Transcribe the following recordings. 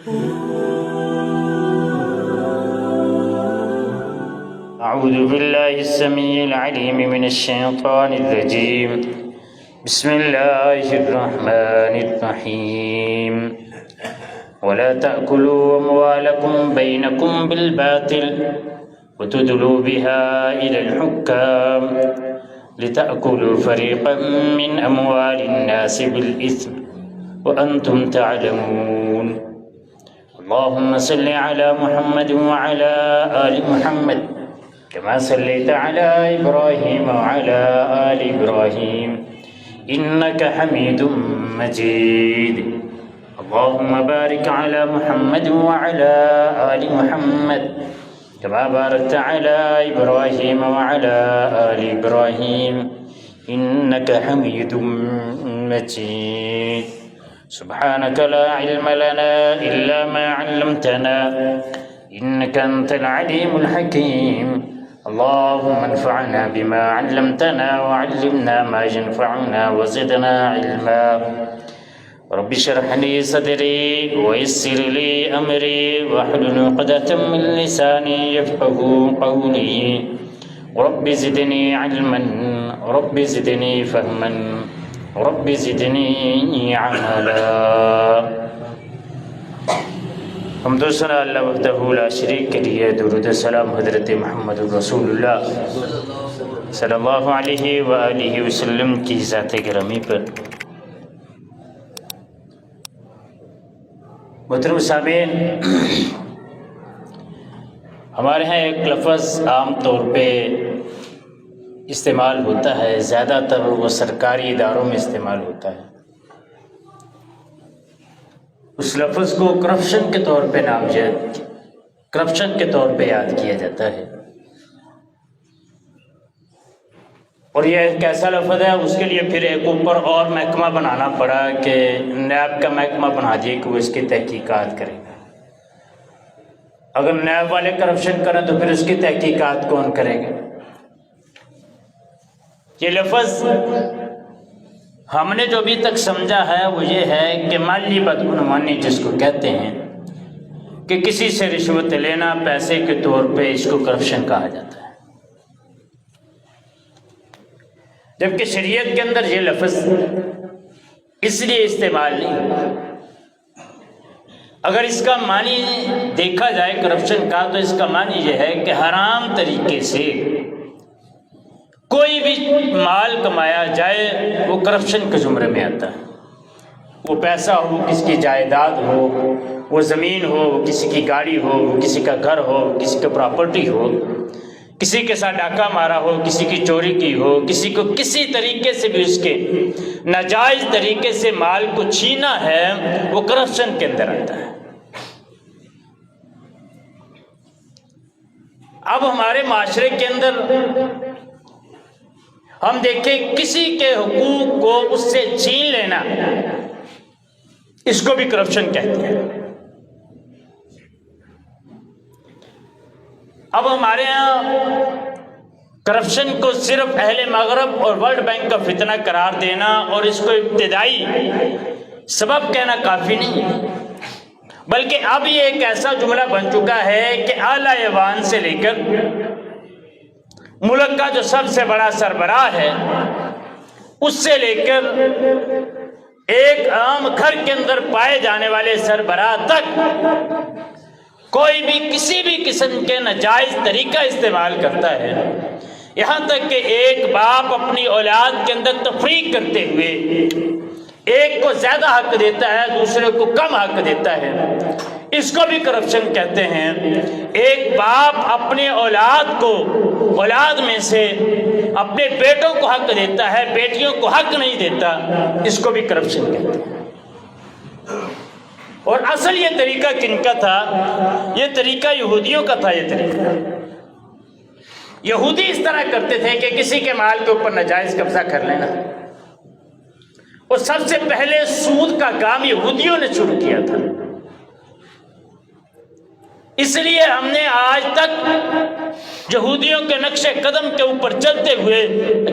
أعوذ بالله السميع العليم من الشيطان الرجيم بسم الله الرحمن الرحيم ولا تأكلوا أموالكم بينكم بالباطل وتدلوا بها إلى الحكام لتأكلوا فريقا من أموال الناس بالإثم وأنتم تعلمون اللهم صل على محمد وعلى آل محمد كما صليت على إبراهيم وعلى آل إبراهيم إنك حميد مجيد اللهم بارك على محمد وعلى آل محمد كما باركت على إبراهيم وعلى آل إبراهيم إنك حميد مجيد سبحانك لا علم لنا إلا ما علمتنا إنك أنت العليم الحكيم اللهم انفعنا بما علمتنا وعلمنا ما ينفعنا وزدنا علما رب اشرح لي صدري ويسر لي أمري واحلل عقدة من لساني يفقهوا قولي رب زدني علما رب زدني فهما رب زدني عملا حمد و ثنا اللہ وحدہ لا شریک کے لیے، درود السلام حضرت محمد رسول اللہ صلی اللہ علیہ وآلہ وسلم کی ذات گرامی پر۔ محترم سامعین، ہمارے ہاں ایک لفظ عام طور پہ استعمال ہوتا ہے، زیادہ تر وہ سرکاری اداروں میں استعمال ہوتا ہے۔ اس لفظ کو کرپشن کے طور پہ کرپشن کے طور پہ یاد کیا جاتا ہے، اور یہ ایک ایسا لفظ ہے، اس کے لیے پھر ایک اوپر اور محکمہ بنانا پڑا کہ نیب کا محکمہ بنا دیے کہ وہ اس کی تحقیقات کرے گا۔ اگر نیب والے کرپشن کریں تو پھر اس کی تحقیقات کون کرے گا؟ یہ لفظ ہم نے جو ابھی تک سمجھا ہے وہ یہ ہے کہ مالی بدعنوانی جس کو کہتے ہیں، کہ کسی سے رشوت لینا پیسے کے طور پہ، اس کو کرپشن کہا جاتا ہے، جبکہ شریعت کے اندر یہ لفظ اس لیے استعمال نہیں۔ اگر اس کا معنی دیکھا جائے کرپشن کا، تو اس کا معنی یہ ہے کہ حرام طریقے سے کوئی بھی مال کمایا جائے وہ کرپشن کے زمرے میں آتا ہے۔ وہ پیسہ ہو، کسی کی جائیداد ہو، وہ زمین ہو، وہ کسی کی گاڑی ہو، وہ کسی کا گھر ہو، کسی کا پراپرٹی ہو، کسی کے ساتھ ڈاکہ مارا ہو، کسی کی چوری کی ہو، کسی کو کسی طریقے سے بھی اس کے ناجائز طریقے سے مال کو چھینا ہے، وہ کرپشن کے اندر آتا ہے۔ اب ہمارے معاشرے کے اندر ہم دیکھیں کسی کے حقوق کو اس سے چھین لینا، اس کو بھی کرپشن کہتے ہیں۔ اب ہمارے ہاں کرپشن کو صرف اہل مغرب اور ورلڈ بینک کا فتنہ قرار دینا اور اس کو ابتدائی سبب کہنا کافی نہیں، بلکہ اب یہ ایک ایسا جملہ بن چکا ہے کہ اعلیٰ ایوان سے لے کر ملک کا جو سب سے بڑا سربراہ ہے، اس سے لے کر ایک عام گھر کے اندر پائے جانے والے سربراہ تک کوئی بھی کسی بھی قسم کے ناجائز طریقہ استعمال کرتا ہے، یہاں تک کہ ایک باپ اپنی اولاد کے اندر تفریق کرتے ہوئے ایک کو زیادہ حق دیتا ہے، دوسرے کو کم حق دیتا ہے، اس کو بھی کرپشن کہتے ہیں۔ ایک باپ اپنے اولاد میں سے اپنے بیٹوں کو حق دیتا ہے، بیٹیوں کو حق نہیں دیتا، اس کو بھی کرپشن کہتے ہیں۔ اور اصل یہ طریقہ کن کا تھا؟ یہ طریقہ یہودیوں کا تھا۔ یہ طریقہ یہودی اس طرح کرتے تھے کہ کسی کے مال کے اوپر ناجائز قبضہ کر لینا، اور سب سے پہلے سود کا کام یہودیوں نے شروع کیا تھا۔ اس لیے ہم نے آج تک یہودیوں کے نقش قدم کے اوپر چلتے ہوئے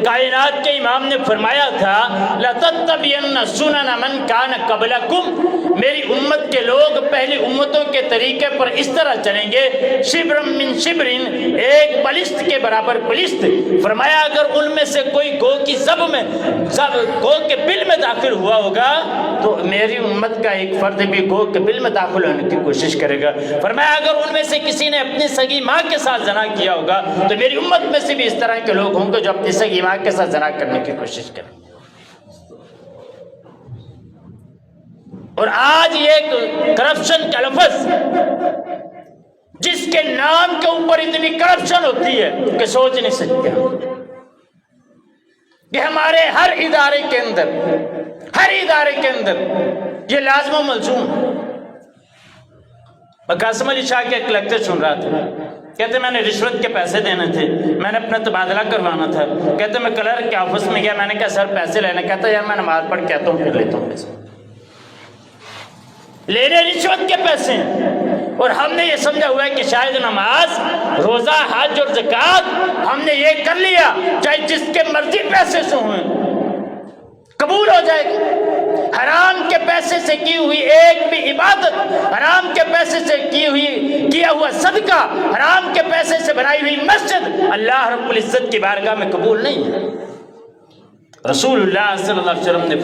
کائنات کے امام نے فرمایا تھا لَتَتَّبِعَنَّ سُنَنَ مَنْ كَانَ قَبْلَكُمْ، میری امت کے لوگ پہلی امتوں کے طریقے پر اس طرح چلیں گے شبرم من شبرن، ایک بلشت کے برابر بلشت۔ فرمایا اگر ان میں سے کوئی گو کی گو کے بل میں داخل ہوا ہوگا تو میری امت کا ایک فرد بھی گو کے بل میں داخل ہونے کی کوشش کرے گا۔ فرمایا اگر ان میں سے کسی نے اپنی سگی ماں کے ساتھ زنا کیا ہوگا تو میری امت میں سے بھی اس طرح کے لوگ ہوں گے جو اپنی سگی ماں کے ساتھ زنا کرنے کی کوشش کریں۔ اور آج یہ کرپشن کا لفظ جس کے نام کے اوپر اتنی کرپشن ہوتی ہے کہ سوچ نہیں سکتے کہ ہمارے ہر ادارے کے اندر یہ لازم و ملزوم۔ میں قاسم علی شاہ کے ایک لیکچر سن رہا تھا، کہتے میں نے رشوت کے پیسے دینے تھے، میں نے اپنا تبادلہ کروانا تھا، کہتے میں کلرک کے آفس میں گیا، میں نے کہا سر پیسے لینے، کہتا یار میں نماز پڑھ کے آتا ہوں پھر لیتا ہوں پیسے، لینے رشوت کے پیسے ہیں۔ اور ہم نے یہ سمجھا ہوا ہے کہ شاید نماز، روزہ، حج اور زکوٰۃ ہم نے یہ کر لیا چاہے جس کے مرضی پیسے سے ہوئیں قبول ہو جائے گی۔ حرام کے پیسے سے کی ہوئی ایک بھی عبادت، حرام کے پیسے سے کیا ہوا صدقہ، حرام کے پیسے سے بنائی ہوئی مسجد اللہ رب العزت کی بارگاہ میں قبول نہیں ہے۔ رسول اللہ صلی اللہ علیہ وسلم نے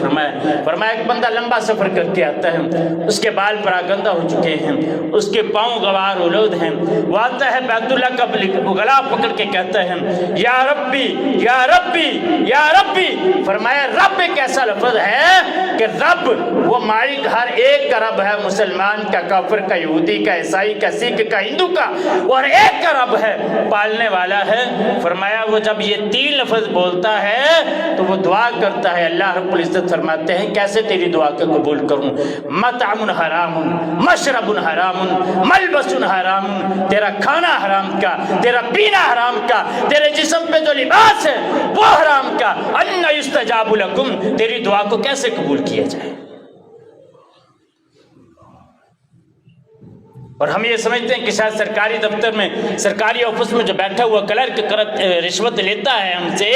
فرمایا ایک بندہ لمبا سفر کر کے آتا ہے، اس کے بال پراگندہ ہو چکے ہیں، اس کے پاؤں غبار آلود ہیں، وہ آتا ہے بیت اللہ کا گلا پکڑ کے کہتا ہے یا ربی یا ربی یا ربی۔ فرمایا رب ایک ایسا لفظ ہے کہ رب وہ مالک ہر ایک کا رب ہے، مسلمان کا، کافر کا، یہودی کا، عیسائی کا، سکھ کا، ہندو کا، اور ایک کا رب ہے، پالنے والا ہے۔ فرمایا وہ جب یہ تین لفظ بولتا ہے تو وہ دعا کرتا ہے، اللہ رب العزت فرماتے ہیں کیسے تیری دعا کو قبول کروں؟ مطعم حرام، مشرب حرام، ملبس حرام، تیرا کھانا حرام کا، تیرا پینا حرام کا، تیرے جسم پہ جو لباس ہے وہ حرام کا، ان یستجاب لکم، تیری دعا کو کیسے قبول کیا جائے؟ اور ہم یہ سمجھتے ہیں کہ شاید سرکاری دفتر میں، سرکاری آفس میں جو بیٹھا ہوا کلرک رشوت لیتا ہے ہم سے،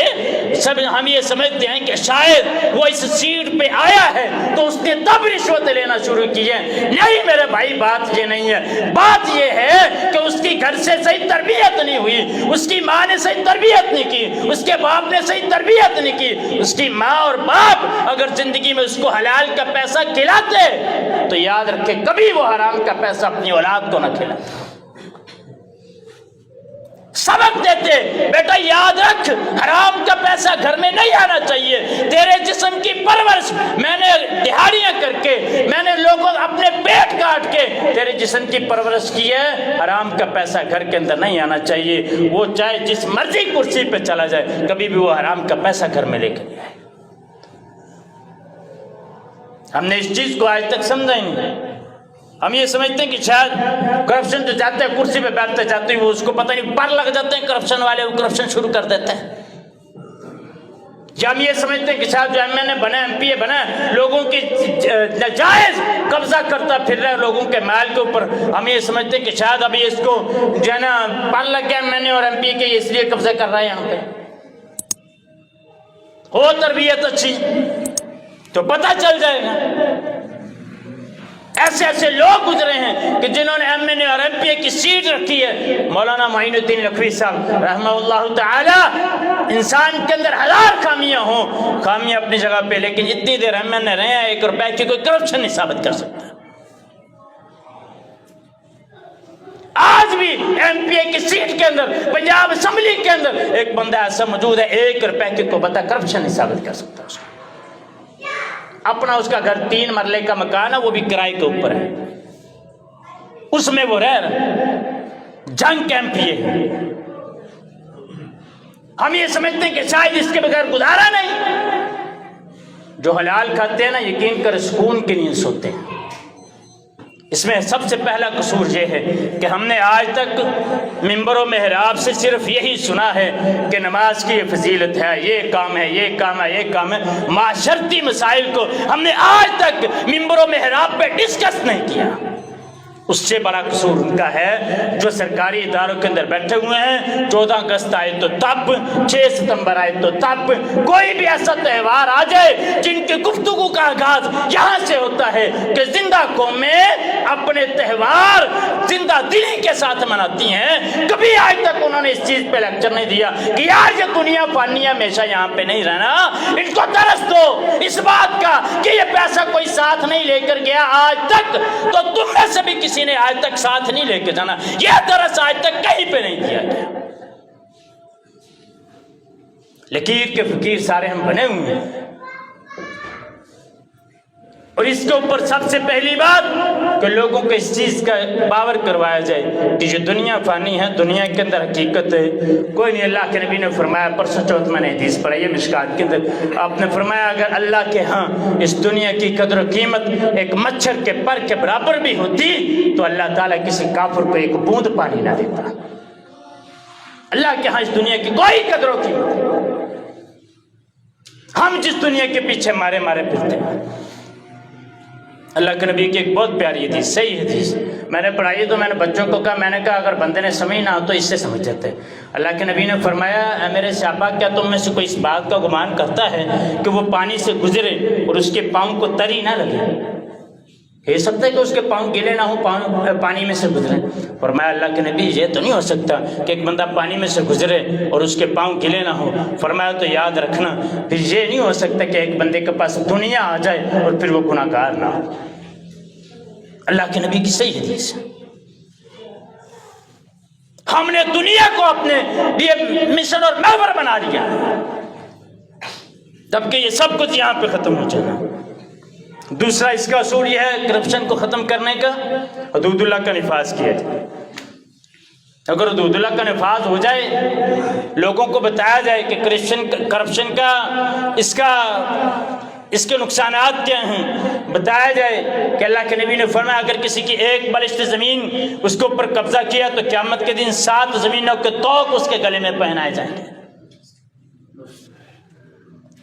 سب ہم یہ سمجھتے ہیں کہ شاید وہ اس سیٹ پہ آیا ہے تو اس نے تب رشوت لینا شروع کی ہے۔ نہیں میرے بھائی، بات یہ نہیں ہے، بات یہ ہے کہ اس کی گھر سے صحیح تربیت نہیں ہوئی، اس کی ماں نے صحیح تربیت نہیں کی، اس کے باپ نے صحیح تربیت نہیں کی۔ اس کی ماں اور باپ اگر زندگی میں اس کو حلال کا پیسہ کھلاتے تو یاد رکھے کبھی وہ حرام کا پیسہ اپنی اولاد کو نہ کھلا۔ سبق دیتے بیٹا یاد رکھ حرام کا پیسہ گھر میں نہیں آنا چاہیے، تیرے جسم کی پرورش میں نے دہاڑیاں کر کے، میں نے لوگوں اپنے پیٹ کاٹ کے تیرے جسم کی پرورش کی ہے، حرام کا پیسہ گھر کے اندر نہیں آنا چاہیے۔ وہ چاہے جس مرضی کرسی پہ چلا جائے کبھی بھی وہ حرام کا پیسہ گھر میں لے کے نہیں آئے۔ ہم نے اس چیز کو آج تک سمجھا ہی نہیں۔ ہم یہ سمجھتے ہیں کہ شاید کرپشن جو چاہتے ہیں کرسی پہ بیٹھتے چاہتے ہیں وہ اس کو پتہ نہیں پر لگ جاتے ہیں کرپشن والے، وہ کرپشن شروع کر دیتے ہیں۔ یا ہم یہ سمجھتے ہیں کہ شاید جو ایم این اے بنا، ایم پی اے بنا، لوگوں کی ناجائز قبضہ کرتا پھر رہا ہے لوگوں کے مال کے اوپر، ہم یہ سمجھتے ہیں کہ شاید ابھی اس کو جو ہے نا پر لگ گیا ایم این اے اور ایم پی اے کے، اس لیے قبضہ کر رہا ہے یہاں پہ۔ ہو تربیت اچھی تو پتہ چل جائے گا۔ ایسے ایسے لوگ گزرے ہیں کہ جنہوں نے ایم این اے اور ایم پی اے کی سیٹ رکھی ہے۔ مولانا معین الدین لکھوی صاحب رحمہ اللہ تعالی، انسان کے اندر ہزار خامیاں ہوں، خامیاں اپنی جگہ پہ، لیکن اتنی دیر ایم این اے رہے ہیں 1 روپے کی کوئی کرپشن نہیں ثابت کر سکتا۔ آج بھی ایم پی اے کی سیٹ کے اندر، پنجاب اسمبلی کے اندر ایک بندہ ایسا موجود ہے 1 روپے کی کو بتا کرپشن نہیں ثابت کر سکتا اس کو۔ اپنا اس کا گھر 3 مرلے کا مکان ہے، وہ بھی کرائے کے اوپر ہے، اس میں وہ رہ رہا جنگ ایم پی اے۔ ہم یہ سمجھتے ہیں کہ شاید اس کے بغیر گزارا نہیں۔ جو حلال کھاتے ہیں نا یقین کر سکون کی نیند سوتے ہیں۔ اس میں سب سے پہلا قصور یہ ہے کہ ہم نے آج تک منبر و محراب سے صرف یہی سنا ہے کہ نماز کی یہ فضیلت ہے، یہ کام ہے، یہ کام ہے، یہ کام ہے۔ معاشرتی مسائل کو ہم نے آج تک منبر و محراب پہ ڈسکس نہیں کیا۔ اس سے بڑا قصور ان کا ہے جو سرکاری اداروں کے اندر بیٹھے ہوئے ہیں. 14 اگست آئے تو تب، 6 ستمبر آئے تو تب، کوئی بھی ایسا تہوار آ جائے جن کی گفتگو کا آغاز یہاں سے ہوتا ہے کہ زندہ قومیں اپنے تہوار زندہ دلی کے ساتھ مناتی ہیں. کبھی آج تک انہوں نے اس چیز پہ لیکچر نہیں دیا کہ یار یہ دنیا فانی ہمیشہ یہاں پہ نہیں رہنا. ان کو ترس دو اس بات کا کہ یہ پیسہ کوئی ساتھ نہیں لے کر گیا آج تک، تو تم میں سے بھی کسی نے آج تک ساتھ نہیں لے کے جانا. یہ درس آج تک کہیں پہ نہیں دیا گیا. لکیر کے فقیر سارے ہم بنے ہوئے ہیں. اور اس کے اوپر سب سے پہلی بات کہ لوگوں کو اس چیز کا باور کروایا جائے کہ جو دنیا فانی ہے، دنیا کے اندر حقیقت ہے کوئی نہیں. اللہ کے نبی نے فرمایا، پرسوں چوتھ میں نے حدیث پڑھی ہے مشکات کے اندر، آپ نے فرمایا اگر اللہ کے ہاں اس دنیا کی قدر و قیمت ایک مچھر کے پر کے برابر بھی ہوتی تو اللہ تعالیٰ کسی کافر کو ایک بوند پانی نہ دیتا. اللہ کے ہاں اس دنیا کی کوئی قدر و قیمت نہیں. ہم جس دنیا کے پیچھے مارے پھرتے ہیں. اللہ کے نبی کی ایک بہت پیاری حدیث، صحیح حدیث میں نے پڑھائی تو میں نے بچوں کو کہا، میں نے کہا اگر بندے نے سمجھ نہ ہو تو اس سے سمجھ جاتے. اللہ کے نبی نے فرمایا، اے میرے صحابہ کیا تم میں سے کوئی اس بات کا گمان کرتا ہے کہ وہ پانی سے گزرے اور اس کے پاؤں کو تری نہ لگے؟ یہ سکتا ہے کہ اس کے پاؤں گیلے نہ ہو، پانی میں سے گزرے؟ فرمایا اللہ کے نبی یہ تو نہیں ہو سکتا کہ ایک بندہ پانی میں سے گزرے اور اس کے پاؤں گیلے نہ ہو. فرمایا تو یاد رکھنا پھر یہ نہیں ہو سکتا کہ ایک بندے کے پاس دنیا آ جائے اور پھر وہ گناہ گار نہ ہو. اللہ کے نبی کی صحیح حدیث ہے. ہم نے دنیا کو اپنے لیے مشن اور محور بنا لیا تب کہ یہ سب کچھ یہاں پہ ختم ہو جائے. دوسرا اس کا اصول یہ ہے کرپشن کو ختم کرنے کا، حدود اللہ کا نفاذ کیا جائے. اگر حدود اللہ کا نفاذ ہو جائے، لوگوں کو بتایا جائے کہ کرپشن کا اس کے نقصانات کیا ہیں، بتایا جائے کہ اللہ کے نبی نے فرمایا اگر کسی کی ایک بلشت زمین اس کے اوپر قبضہ کیا تو قیامت کے دن 7 زمینوں کے طوق اس کے گلے میں پہنائے جائیں گے.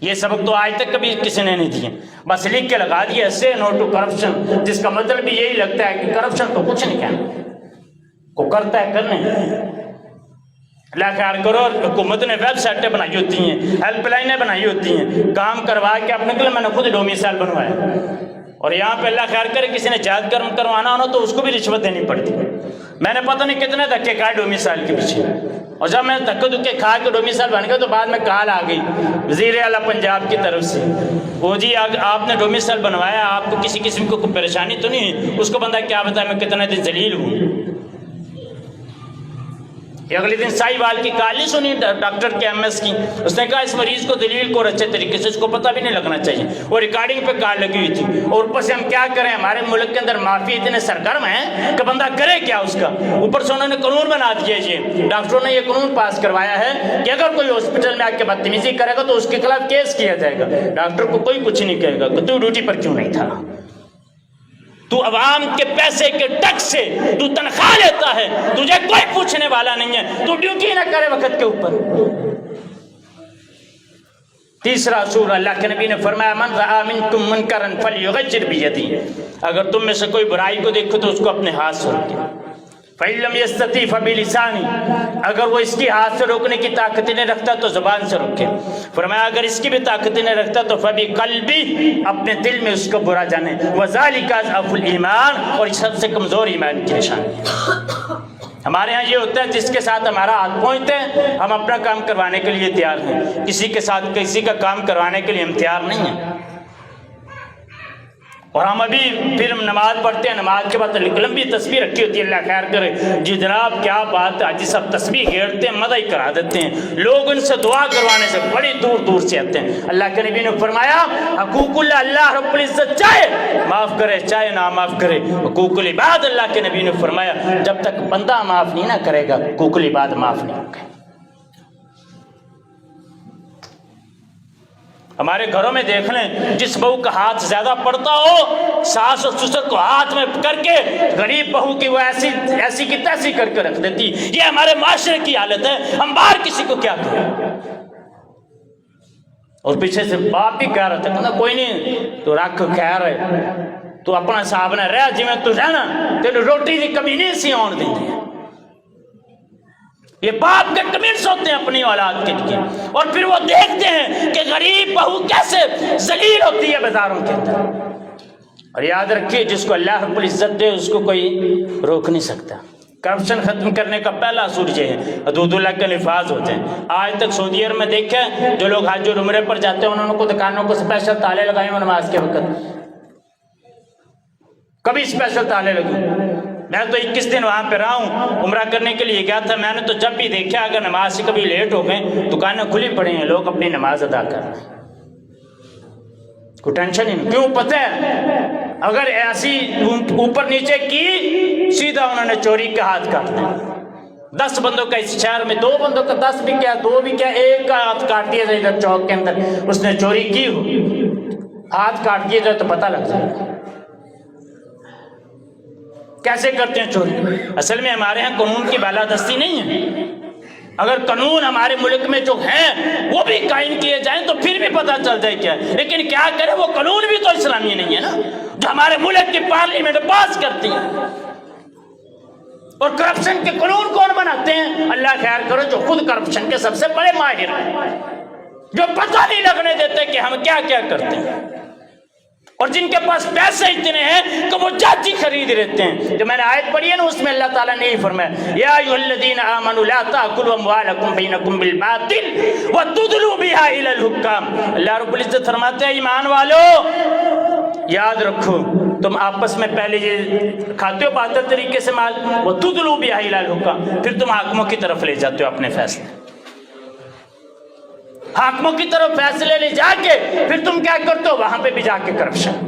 یہ سبق تو آج تک کبھی کسی نے نہیں دیے، بس لکھ کے لگا دیا سے نو ٹو کرپشن، جس کا مطلب بھی یہی لگتا ہے کہ کرپشن تو کچھ نہیں کہنا، کو کرتا ہے کرنے. اللہ خیر کرو. حکومت نے ویب سائٹیں بنائی ہوتی ہیں، ہیلپ لائنیں بنائی ہوتی ہیں، کام کروا کے اپنے کے لیے میں نے خود ڈومیسائل بنوایا. اور یہاں پہ اللہ خیر کرے کسی نے جائز کرم کروانا ہونا تو اس کو بھی رشوت دینی پڑتی. میں نے پتہ نہیں کتنے دھکے کھائے ڈومیسائل کے پیچھے، اور جب میں دھکے دھکے کھا کے ڈومیسائل بن گیا تو بعد میں کال آ گئی وزیر اعلیٰ پنجاب کی طرف سے، وہ جی آپ نے ڈومیسائل بنوایا، آپ کو کسی قسم کو کوئی پریشانی تو نہیں؟ اس کو بندہ کیا بتائے میں کتنے دن ذلیل ہوں. اگلے دن سائی وال کی کال نہیں سنی ڈاکٹر کے MS کی، اس نے کہا اس مریض کو دلیل کو اور اچھے طریقے سے اس کو پتہ بھی نہیں لگنا چاہیے، وہ ریکارڈنگ پہ کال لگی ہوئی تھی. اور اوپر سے ہم کیا کریں، ہمارے ملک کے اندر معافی اتنے سرگرم ہیں کہ بندہ کرے کیا اس کا. اوپر سے انہوں نے قانون بنا دیا، یہ ڈاکٹروں نے یہ قانون پاس کروایا ہے کہ اگر کوئی ہاسپٹل میں آ کے بدتمیزی کرے گا تو اس کے خلاف کیس کیا جائے گا. ڈاکٹر کو کوئی کچھ نہیں کہے گا کہ تو ڈیوٹی پر کیوں نہیں تھا، تو عوام کے پیسے کے ٹیکس سے تو تنخواہ لیتا ہے، تجھے کوئی پوچھنے والا نہیں ہے، تو ڈیوٹی نہ کرے وقت کے اوپر. تیسرا اصول اللہ کے نبی نے فرمایا من رأى منکم منکرا فلیغیر بیدہ، اگر تم میں سے کوئی برائی کو دیکھو تو اس کو اپنے ہاتھ سے روکے. فَإِن لَمْ يَسْتَطِعْ فَبِلِسَانِهِ، اگر وہ اس کی ہاتھ سے روکنے کی طاقت نہیں رکھتا تو زبان سے روکے. فرمایا اگر اس کی بھی طاقت نہیں رکھتا تو فَبِقَلْبِهِ، اپنے دل میں اس کو برا جانے. وَذَلِكَ أَضْعَفُ الْإِيمَانِ، اور سب سے کمزور ایمان کی نشانی ہے. ہمارے ہاں یہ ہوتا ہے جس کے ساتھ ہمارا ہاتھ پہنچتے ہیں ہم اپنا کام کروانے کے لیے تیار ہیں، کسی کے ساتھ کسی کا کام کروانے کے لیے ہم تیار نہیں ہیں. اور ہم ابھی پھر نماز پڑھتے ہیں، نماز کے بعد لمبی تسبیح رکھی ہوتی ہے، اللہ خیر کرے جی جناب کیا بات ہے، جی سب تسبیح گھیرتے ہیں، مدعی کرا دیتے ہیں. لوگ ان سے دعا کروانے سے بڑی دور دور سے آتے ہیں. اللہ کے نبی نے فرمایا حقوق اللہ، اللہ رب العزت چاہے معاف کرے چاہے نہ معاف کرے. حقوق العباد اللہ کے نبی نے فرمایا جب تک بندہ معاف نہیں نہ کرے گا حقوق العباد معاف نہیں ہوگا. ہمارے گھروں میں دیکھ لیں جس بہو کا ہاتھ زیادہ پڑتا ہو، ساس اور سسر کو ہاتھ میں کر کے غریب بہو کی وہ ایسی کی تیسی کر کے رکھ دیتی. یہ ہمارے معاشرے کی حالت ہے. ہم باہر کسی کو کیا کریں، اور پیچھے سے باپ بھی کہہ رہا تھا کوئی نہیں تو رکھ خیر ہے. تو اپنا حساب نہ رہ جی میں تو رہنا تین روٹی دی کمی نہیں سی آن دیں گے. یہ باپ کے کمنٹس ہوتے ہیں اپنی اولاد کے لیے, اور پھر وہ دیکھتے ہیں کہ غریب بہو کیسے ذلیل ہوتی ہے بازاروں کے اندر. اور یاد رکھیے جس کو اللہ رب العزت دے اس کو کوئی روک نہیں سکتا. کرپشن ختم کرنے کا پہلا اصول یہ ہے حدود اللہ کے نفاذ ہوتے ہیں. آج تک سعودی عرب میں دیکھیں جو لوگ حج اور عمرے پر جاتے ہیں انہوں نے دکانوں کو اسپیشل تالے لگائے ہیں نماز کے وقت. کبھی اسپیشل تالے لگے. میں تو 21 دن وہاں پہ رہا ہوں, عمرہ کرنے کے لیے گیا تھا. میں نے تو جب بھی دیکھا اگر نماز سے کبھی لیٹ ہو گئے دکانیں کھلی پڑی ہیں, لوگ اپنی نماز ادا کر رہے ہیں, کوئی ٹینشن ہی نہیں. کیوں پتہ ہے اگر ایسی اوپر نیچے کی سیدھا انہوں نے چوری کے ہاتھ کاٹ دیں. 10 بندوں کا اس شہر میں 2 بندوں کا 10 بھی کیا 2 بھی کیا ایک کا ہاتھ کاٹ دیا جائے ادھر چوک کے اندر اس نے چوری کی ہو, ہاتھ کاٹ دیا جائے تو پتہ لگ جائے گا. کیسے کرتے ہیں چوری؟ اصل میں ہمارے ہاں قانون کی بالادستی نہیں ہے. اگر قانون ہمارے ملک میں جو ہیں وہ بھی قائم کیے جائیں تو پھر بھی پتہ چل جائے کیا, لیکن کیا کرے وہ قانون بھی تو اسلامی نہیں ہے نا جو ہمارے ملک کی پارلیمنٹ پاس کرتی ہے. اور کرپشن کے قانون کون بناتے ہیں؟ اللہ خیر کرو جو خود کرپشن کے سب سے بڑے ماہر ہیں, جو پتہ نہیں لگنے دیتے کہ ہم کیا کیا کرتے ہیں, اور جن کے پاس پیسے اتنے ہیں کہ وہ جج ہی خرید لیتے ہیں. جو میں نے آیت پڑھی ہے نا اس میں اللہ تعالیٰ نے یہ فرمایا یا ایھا الذین آمنوا لا تأکلوا اموالکم بینکم بالباطل وتدلوا بها الی الحکام. اللہ رب العزت فرماتے ہیں ایمان والو یاد رکھو تم آپس میں پہلے یہ کھاتے ہو باطل طریقے سے مال, وتدلوا بها الی الحکام, پھر تم حاکموں کی طرف لے جاتے ہو اپنے فیصلے. حاکموں کی طرف فیصلے لے جا کے پھر تم کیا کرتے ہو وہاں پہ بھی جا کے کرپشن.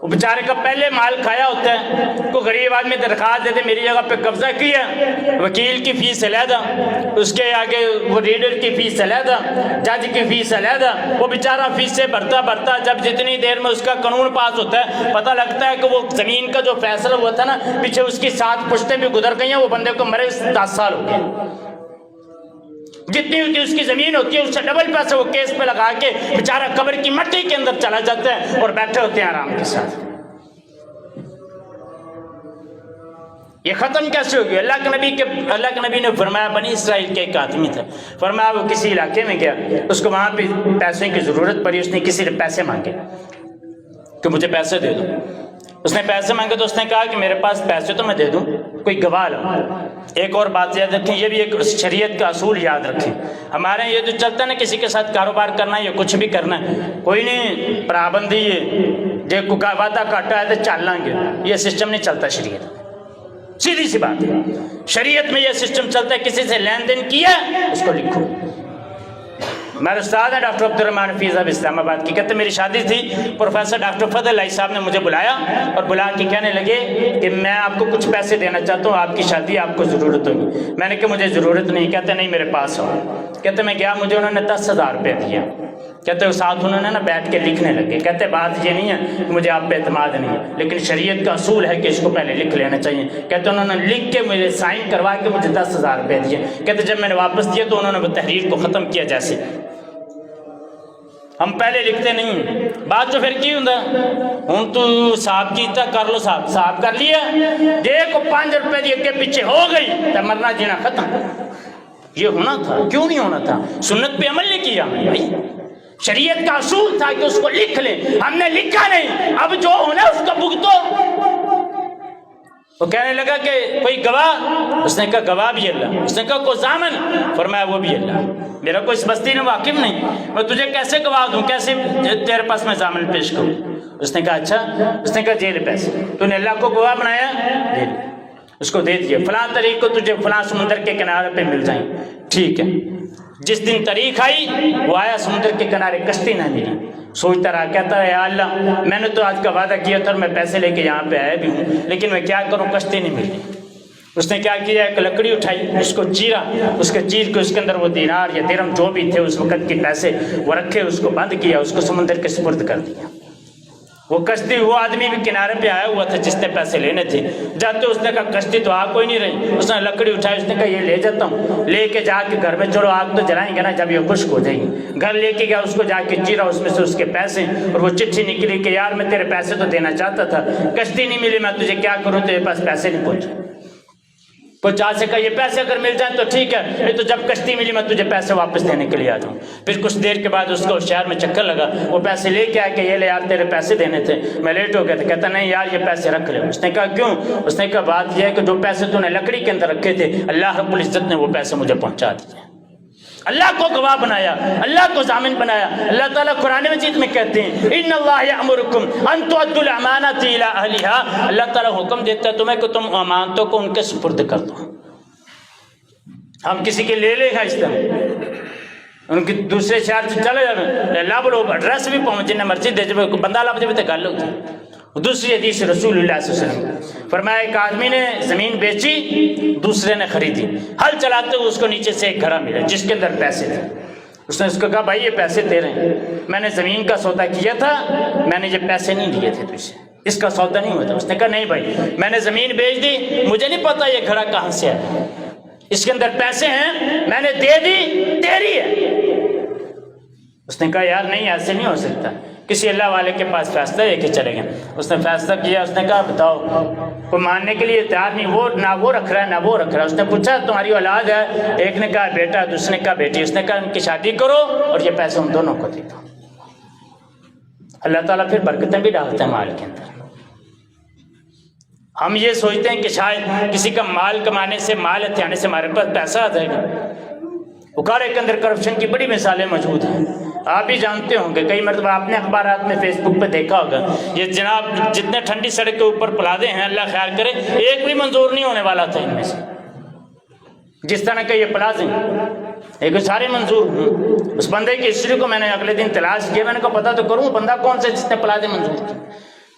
وہ بیچارے کا پہلے مال کھایا ہوتا ہے, کوئی غریب آدمی درخواست دیتے میری جگہ پہ قبضہ کیا, وکیل کی فیس علیحدہ, اس کے آگے وہ ریڈر کی فیس علیحدہ, جج کی فیس علیحدہ. وہ بیچارہ فیس سے بھرتا جب جتنی دیر میں اس کا قانون پاس ہوتا ہے پتہ لگتا ہے کہ وہ زمین کا جو فیصلہ ہوا تھا نا پیچھے اس کی 7 پشتیں بھی گزر گئی ہیں, وہ بندے کو مرے 10 سال ہو گئے. جتنی ہوتی اس کی زمین ہوتی ہے اس سے ڈبل پیسے وہ کیس پہ لگا کے بیچارہ قبر کی مٹی کے اندر چلا جاتا ہے اور بیٹھے ہوتے ہیں آرام کے ساتھ. یہ ختم کیسے ہو گیا؟ اللہ کے نبی نے فرمایا بنی اسرائیل کے ایک آدمی تھا, فرمایا وہ کسی علاقے میں گیا, اس کو وہاں پہ پیسے کی ضرورت پڑی, اس نے کسی سے پیسے مانگے کہ مجھے پیسے دے دو. اس نے پیسے مانگے تو اس نے کہا کہ میرے پاس پیسے تو میں دے دوں, کوئی گواہ لاؤ. ایک اور بات یاد رکھیں, یہ بھی ایک شریعت کا اصول یاد رکھیں. ہمارے یہ جو چلتا ہے نا کسی کے ساتھ کاروبار کرنا ہے یا کچھ بھی کرنا ہے, کوئی نہیں پابندی ہے جے کو وعدہ کاٹا ہے تو چل لیں گے, یہ سسٹم نہیں چلتا شریعت. سیدھی سی بات ہے, شریعت میں یہ سسٹم چلتا ہے کسی سے لین دین کیا اس کو لکھو. میرے استاد ہیں ڈاکٹر عبدالرحمن حفیظ صاحب اسلام آباد کی, کہتے میری شادی تھی, پروفیسر ڈاکٹر فضل علی صاحب نے مجھے بلایا اور بلا کے کہنے لگے کہ میں آپ کو کچھ پیسے دینا چاہتا ہوں, آپ کی شادی آپ کو ضرورت ہوگی. میں نے کہا مجھے ضرورت نہیں. کہتے نہیں میرے پاس ہو. کہتے میں گیا, مجھے انہوں نے 10,000 روپے دیا. کہتے ساتھ انہوں نے نا بیٹھ کے لکھنے لگے. کہتے بات یہ نہیں ہے کہ مجھے آپ پہ اعتماد نہیں ہے, لیکن شریعت کا اصول ہے کہ اس کو پہلے لکھ لینا چاہیے. کہتے انہوں نے لکھ کے مجھے سائن کروا کے مجھے 10,000 روپے دیے. کہتے جب میں نے واپس دیا تو انہوں نے وہ تحریر کو ختم کیا. جیسے ہم پہلے لکھتے نہیں, بات تو پھر کی ہوں ہوں تو صاحب کیتا کر لو, صاحب کر لیا, دیکھو 5 روپے دی اگے پیچھے ہو گئی تو مرنا جینا ختم. یہ ہونا تھا, کیوں نہیں ہونا تھا؟ سنت پہ عمل نہیں کیا بھائی. شریعت کا اصول تھا کہ اس کو لکھ لیں, ہم نے لکھا نہیں, اب جو ہونا اس کا بھگتو. وہ کہنے لگا کہ کوئی گواہ, اس نے کہا گواہ بھی اللہ. اس نے کہا کوئی ضامن, فرمایا وہ بھی اللہ. میرا کوئی اس بستی میں واقف نہیں, میں تجھے کیسے گواہ دوں, کیسے تیرے پاس میں ضامن پیش کروں؟ اس نے کہا اچھا. اس نے کہا جیل پیسے, تو نے اللہ کو گواہ بنایا, جیل اس کو دے دیے, فلاں تاریخ کو تجھے فلاں سمندر کے کنارے پہ مل جائیں. ٹھیک ہے. جس دن تاریخ آئی وہ آیا, سمندر کے کنارے کشتی نہ ملی. سوچتا رہا, کہتا ہے یا اللہ میں نے تو آج کا وعدہ کیا تھا اور میں پیسے لے کے یہاں پہ آیا بھی ہوں, لیکن میں کیا کروں, کشتی نہیں ملی. اس نے کیا کیا, ایک لکڑی اٹھائی, اس کو چیرا, اس کے چیر کے اس کے اندر وہ دینار یا درہم جو بھی تھے اس وقت کے پیسے وہ رکھے, اس کو بند کیا, اس کو سمندر کے سپرد کر دیا. وہ کشتی وہ آدمی بھی کنارے پہ آیا ہوا تھا جس نے پیسے لینے تھے. جاتے اس نے کہا کشتی تو آگ کوئی نہیں رہی. اس نے لکڑی اٹھائی, اس نے کہا یہ لے جاتا ہوں, لے کے جا کے گھر میں چلو آگ تو جلائیں گے نا جب یہ خشک ہو جائے گی. گھر لے کے گیا, اس کو جا کے چیرا, اس میں سے اس کے پیسے اور وہ چٹھی نکلی کہ یار میں تیرے پیسے تو دینا چاہتا تھا, کشتی نہیں ملی, میں تجھے کیا کروں, تیرے پاس پیسے نہیں پہنچا سکا. یہ پیسے اگر مل جائیں تو ٹھیک ہے, یہ تو جب کشتی ملی میں تجھے پیسے واپس دینے کے لیے آ جاؤں. پھر کچھ دیر کے بعد اس کو شہر میں چکر لگا, وہ پیسے لے کے آیا کہ یہ لے یار تیرے پیسے دینے تھے, میں لیٹ ہو گیا تھا. کہتا نہیں یار یہ پیسے رکھ لے. اس نے کہا کیوں؟ اس نے کہا بات یہ ہے کہ جو پیسے تو نے لکڑی کے اندر رکھے تھے اللہ رب العزت نے وہ پیسے مجھے پہنچا دیے. اللہ کو گواہ بنایا, اللہ کو ضامن بنایا. اللہ تعالیٰ قرآن مجید میں کہتے ہیں ان اللہ یأمرکم ان تؤدوا الامانات الی اہلھا. اللہ تعالیٰ حکم دیتا ہے تمہیں کہ تم امانتوں کو ان کے سپرد کر دو. ہم کسی کے لے لے گا اس طرح, ان کی دوسرے شہر سے چلے جائیں لا بولو ایڈریس بھی پہنچ جنہیں مرضی دے جب بندہ لا بجے گل ہوتی. دوسری حدیث رسول اللہ صلی اللہ علیہ وسلم فرمایا ایک آدمی نے زمین بیچی, دوسرے نے خریدی. ہل چلاتے ہوئے اس کو نیچے سے ایک گھڑا ملا جس کے اندر پیسے تھے. اس نے اس کو کہا بھائی یہ پیسے تیرے ہیں, میں نے زمین کا سودا کیا تھا, میں نے یہ پیسے نہیں لیے تھے تجھ سے, اس کا سودا نہیں ہوا تھا. اس نے کہا نہیں بھائی میں نے زمین بیچ دی, مجھے نہیں پتا یہ گھڑا کہاں سے ہے, اس کے اندر پیسے ہیں, میں نے دے دی, تیری ہے. اس نے کہا یار نہیں ایسے نہیں ہو سکتا, کسی اللہ والے کے پاس فیصلہ لے کے چلے گئے. اس نے فیصلہ کیا, اس نے کہا بتاؤ, کوئی ماننے کے لیے تیار نہیں, وہ نہ وہ رکھ رہا ہے نہ وہ رکھ رہا ہے. اس نے پوچھا تمہاری اولاد ہے؟ ایک نے کہا بیٹا, دوسرے نے کہا بیٹی. اس نے کہا ان کی شادی کرو اور یہ پیسے ان دونوں کو دے دو. اللہ تعالیٰ پھر برکتیں بھی ڈالتے ہیں مال کے اندر. ہم یہ سوچتے ہیں کہ شاید کسی کا مال کمانے سے, مال ہتھیانے سے ہمارے پاس پیسہ آ جائے گا. اکاڑے کے اندر کرپشن کی بڑی مثالیں موجود ہیں. آپ بھی جانتے ہوں گے, کئی مرتبہ آپ نے اخبارات میں فیس بک پہ دیکھا ہوگا, یہ جناب جتنے ٹھنڈی سڑک کے اوپر پلازے ہیں اللہ خیال کرے ایک بھی منظور نہیں ہونے والا تھا ان میں سے. جس طرح کے یہ پلازے ایک سارے منظور ہوں. اس بندے کی ہسٹری کو میں نے اگلے دن تلاش کیا, میں نے کہا پتہ تو کروں بندہ کون سا جس نے پلازے منظور کیے.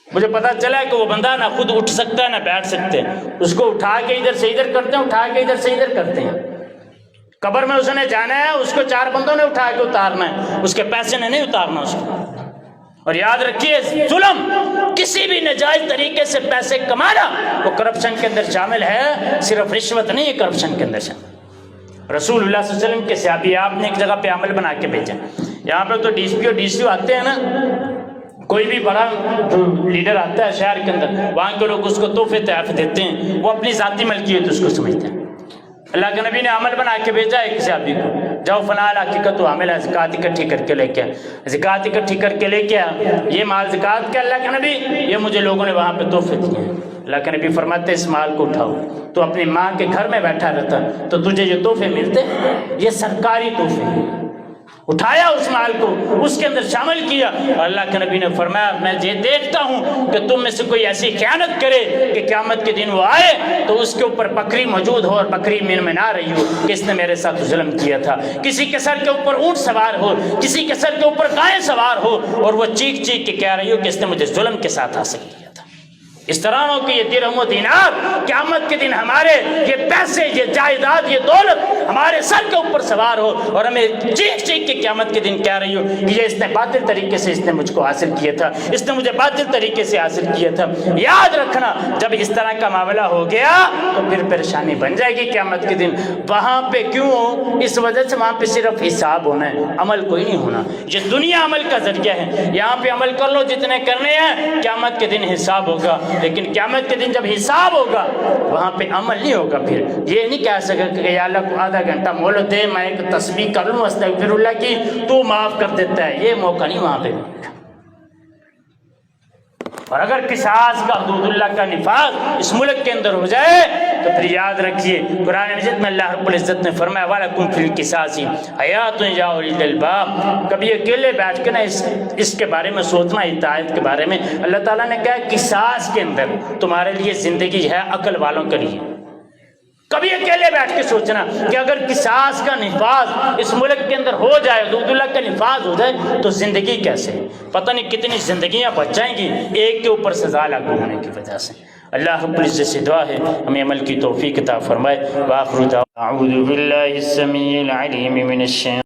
مجھے پتا چلا کہ وہ بندہ نہ خود اٹھ سکتا ہے نہ بیٹھ سکتے ہیں, اس کو اٹھا کے ادھر سے ادھر کرتے ہیں, اٹھا کے ادھر سے ادھر کرتے ہیں. قبر میں اس نے جانا ہے, اس کو 4 بندوں نے اٹھا کے اتارنا ہے, اس کے پیسے نے نہیں اتارنا اس کو. اور یاد رکھیے ظلم, کسی بھی ناجائز طریقے سے پیسے کمانا وہ کرپشن کے اندر شامل ہے, صرف رشوت نہیں ہے کرپشن کے اندر شامل. رسول اللہ صلی اللہ علیہ وسلم کے صحابی آپ نے ایک جگہ پہ عمل بنا کے بھیجا. یہاں پہ تو ڈی سی پی اور ڈی سی او آتے ہیں نا, کوئی بھی بڑا لیڈر آتا ہے شہر کے اندر, وہاں کے لوگ اس کو تحفے تحائف دیتے ہیں, وہ اپنی ذاتی ملکیت اس کو سمجھتے ہیں. اللہ کے نبی نے عمل بنا کے بھیجا ایک صحابی کو, جاؤ فلاں علاقے کا تو عامل ہے, زکوٰۃ اکٹھی کر کے لے کے آ. زکوٰۃ اکٹھی کر کے لے کے آ, یہ مال زکوٰۃ کا اللہ کے نبی, یہ مجھے لوگوں نے وہاں پہ تحفے دیے ہیں. اللہ کے نبی فرماتے اس مال کو اٹھاؤ, تو اپنی ماں کے گھر میں بیٹھا رہتا تو تجھے یہ تحفے ملتے, یہ سرکاری تحفے ہیں. اٹھایا اس مال کو, اس کے اندر شامل کیا. اللہ کے نبی نے فرمایا میں یہ دیکھتا ہوں کہ تم میں سے کوئی ایسی خیانت کرے کہ قیامت کے دن وہ آئے تو اس کے اوپر بکری موجود ہو اور بکری میں نہ رہی ہو کہ اس نے میرے ساتھ ظلم کیا تھا. کسی کے سر کے اوپر اونٹ سوار ہو, کسی کے سر کے اوپر گائے سوار ہو, اور وہ چیخ چیخ کے کہہ رہی ہو کہ اس نے مجھے ظلم کے ساتھ حاصل کیا تھا. اس طرح ہو کہ یہ درہم و دینار قیامت کے دن ہمارے یہ پیسے, یہ جائیداد, یہ دولت ہمارے سر کے اوپر سوار ہو اور ہمیں چیخ چیخ کے قیامت کے دن کہہ رہی ہو کہ یہ اس نے باطل طریقے سے اس نے مجھ کو حاصل کیا تھا, اس نے مجھے باطل طریقے سے حاصل کیا تھا. یاد رکھنا جب اس طرح کا معاملہ ہو گیا تو پھر پریشانی بن جائے گی قیامت کے دن. وہاں پہ کیوں ہو؟ اس وجہ سے وہاں پہ صرف حساب ہونا ہے, عمل کوئی نہیں ہونا. یہ دنیا عمل کا ذریعہ ہے, یہاں پہ عمل کر لو جتنے کرنے ہیں, قیامت کے دن حساب ہوگا. لیکن قیامت کے دن جب حساب ہوگا وہاں پہ عمل نہیں ہوگا. پھر یہ نہیں کہہ سکے کہ یا اللہ کو آدھا گھنٹہ مہلت دے, میں ایک تسبیح کر لوں استغفر اللہ کی, تو معاف کر دیتا ہے. یہ موقع نہیں وہاں پہ. اور اگر قصاص کا, حدود اللہ کا نفاذ اس ملک کے اندر ہو جائے تو پھر یاد رکھیے قرآن مجید میں اللہ رب العزت نے فرمایا وَلَكُمْ فِي الْقِصَاصِ حَيَاتٌ يَا أُولِي الْأَلْبَابِ. کبھی اکیلے بیٹھ کے نا اس کے بارے میں سوچنا, اطاعت کے بارے میں. اللہ تعالیٰ نے کہا قصاص کے اندر تمہارے لیے زندگی ہے عقل والوں کے لیے. کبھی اکیلے بیٹھ کے سوچنا کہ اگر قصاص کا نفاذ اس ملک کے اندر ہو جائے, حدود اللہ کا نفاذ ہو جائے تو زندگی کیسے, پتہ نہیں کتنی زندگیاں بچ جائیں گی ایک کے اوپر سزا لاگو ہونے کی وجہ سے. اللہ رب العزت سے دعا ہے ہمیں عمل کی توفیق عطا فرمائے. وآخر دعوانا اعوذ باللہ السمیع العلیم من الشیطان